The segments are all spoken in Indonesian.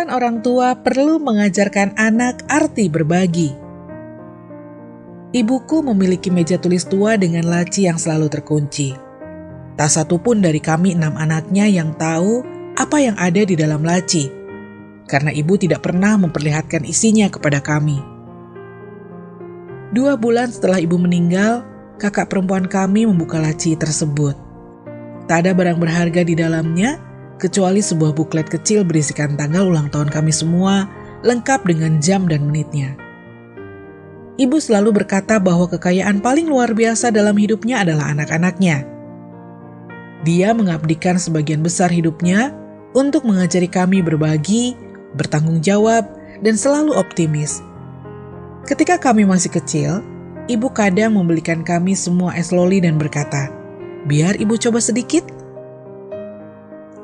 Peran orang tua perlu mengajarkan anak arti berbagi. Ibuku memiliki meja tulis tua dengan laci yang selalu terkunci. Tak satu pun dari kami 6 anaknya yang tahu apa yang ada di dalam laci, karena ibu tidak pernah memperlihatkan isinya kepada kami. 2 bulan setelah ibu meninggal, kakak perempuan kami membuka laci tersebut. Tak ada barang berharga di dalamnya, kecuali sebuah buklet kecil berisikan tanggal ulang tahun kami semua, lengkap dengan jam dan menitnya. Ibu selalu berkata bahwa kekayaan paling luar biasa dalam hidupnya adalah anak-anaknya. Dia mengabdikan sebagian besar hidupnya untuk mengajari kami berbagi, bertanggung jawab, dan selalu optimis. Ketika kami masih kecil, ibu kadang membelikan kami semua es loli dan berkata, "Biar ibu coba sedikit."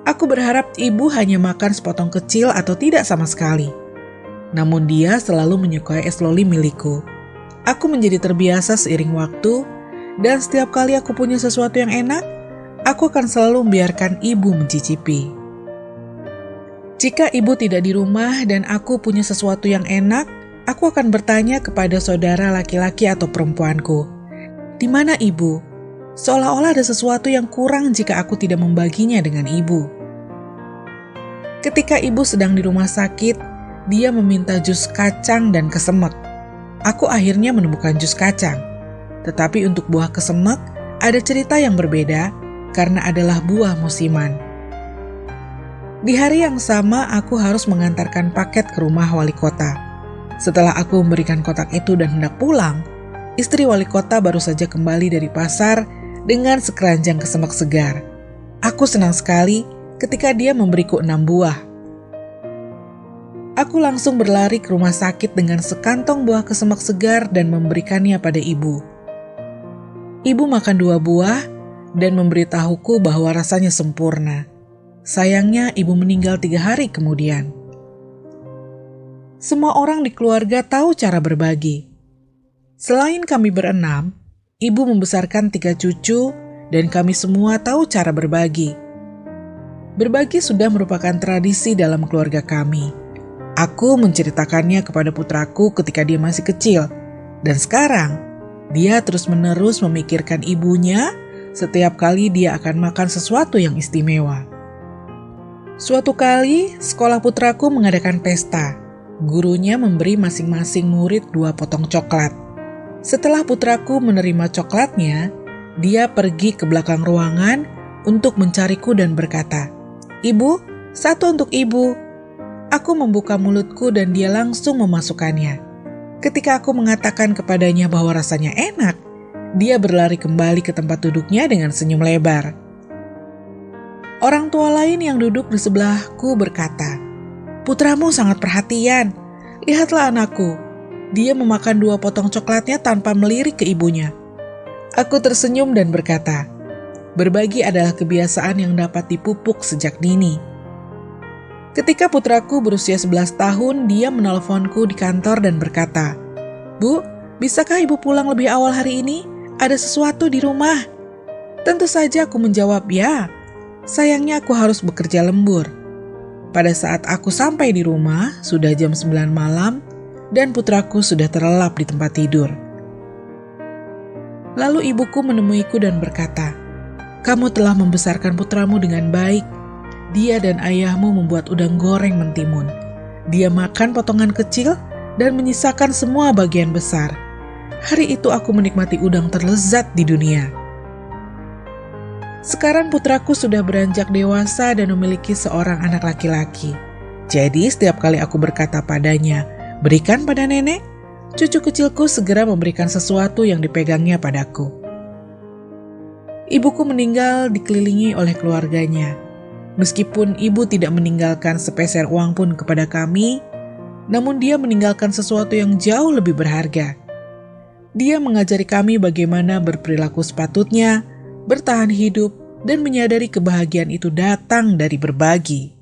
Aku berharap ibu hanya makan sepotong kecil atau tidak sama sekali. Namun dia selalu menyukai es loli milikku. Aku menjadi terbiasa seiring waktu, dan setiap kali aku punya sesuatu yang enak, aku akan selalu membiarkan ibu mencicipi. Jika ibu tidak di rumah dan aku punya sesuatu yang enak, aku akan bertanya kepada saudara laki-laki atau perempuanku, "Di mana ibu?" Seolah-olah ada sesuatu yang kurang jika aku tidak membaginya dengan ibu. Ketika ibu sedang di rumah sakit, dia meminta jus kacang dan kesemek. Aku akhirnya menemukan jus kacang. Tetapi untuk buah kesemek, ada cerita yang berbeda karena adalah buah musiman. Di hari yang sama, aku harus mengantarkan paket ke rumah wali kota. Setelah aku memberikan kotak itu dan hendak pulang, istri wali kota baru saja kembali dari pasar dengan sekeranjang kesemek segar. Aku senang sekali ketika dia memberiku 6 buah. Aku langsung berlari ke rumah sakit dengan sekantong buah kesemek segar dan memberikannya pada ibu. Ibu makan 2 buah dan memberitahuku bahwa rasanya sempurna. Sayangnya ibu meninggal 3 hari kemudian. Semua orang di keluarga tahu cara berbagi. Selain kami berenam, ibu membesarkan 3 cucu dan kami semua tahu cara berbagi. Berbagi sudah merupakan tradisi dalam keluarga kami. Aku menceritakannya kepada putraku ketika dia masih kecil, dan sekarang dia terus-menerus memikirkan ibunya setiap kali dia akan makan sesuatu yang istimewa. Suatu kali, sekolah putraku mengadakan pesta. Gurunya memberi masing-masing murid 2 potong coklat. Setelah putraku menerima coklatnya, dia pergi ke belakang ruangan untuk mencariku dan berkata, "Ibu, 1 untuk ibu." Aku membuka mulutku dan dia langsung memasukkannya. Ketika aku mengatakan kepadanya bahwa rasanya enak, dia berlari kembali ke tempat duduknya dengan senyum lebar. Orang tua lain yang duduk di sebelahku berkata, "Putramu sangat perhatian. Lihatlah anakku. Dia memakan 2 potong coklatnya tanpa melirik ke ibunya." Aku tersenyum dan berkata, "Berbagi adalah kebiasaan yang dapat dipupuk sejak dini." Ketika putraku berusia 11 tahun, dia menelponku di kantor dan berkata, "Bu, bisakah ibu pulang lebih awal hari ini? Ada sesuatu di rumah." Tentu saja aku menjawab ya. Sayangnya aku harus bekerja lembur. Pada saat aku sampai di rumah, sudah jam 9 malam, dan putraku sudah terlelap di tempat tidur. Lalu ibuku menemuiku dan berkata, "Kamu telah membesarkan putramu dengan baik. Dia dan ayahmu membuat udang goreng mentimun. Dia makan potongan kecil dan menyisakan semua bagian besar. Hari itu aku menikmati udang terlezat di dunia." Sekarang putraku sudah beranjak dewasa dan memiliki seorang anak laki-laki. Jadi setiap kali aku berkata padanya, "Berikan pada nenek," cucu kecilku segera memberikan sesuatu yang dipegangnya padaku. Ibuku meninggal dikelilingi oleh keluarganya. Meskipun ibu tidak meninggalkan sepeser uang pun kepada kami, namun dia meninggalkan sesuatu yang jauh lebih berharga. Dia mengajari kami bagaimana berperilaku sepatutnya, bertahan hidup, dan menyadari kebahagiaan itu datang dari berbagi.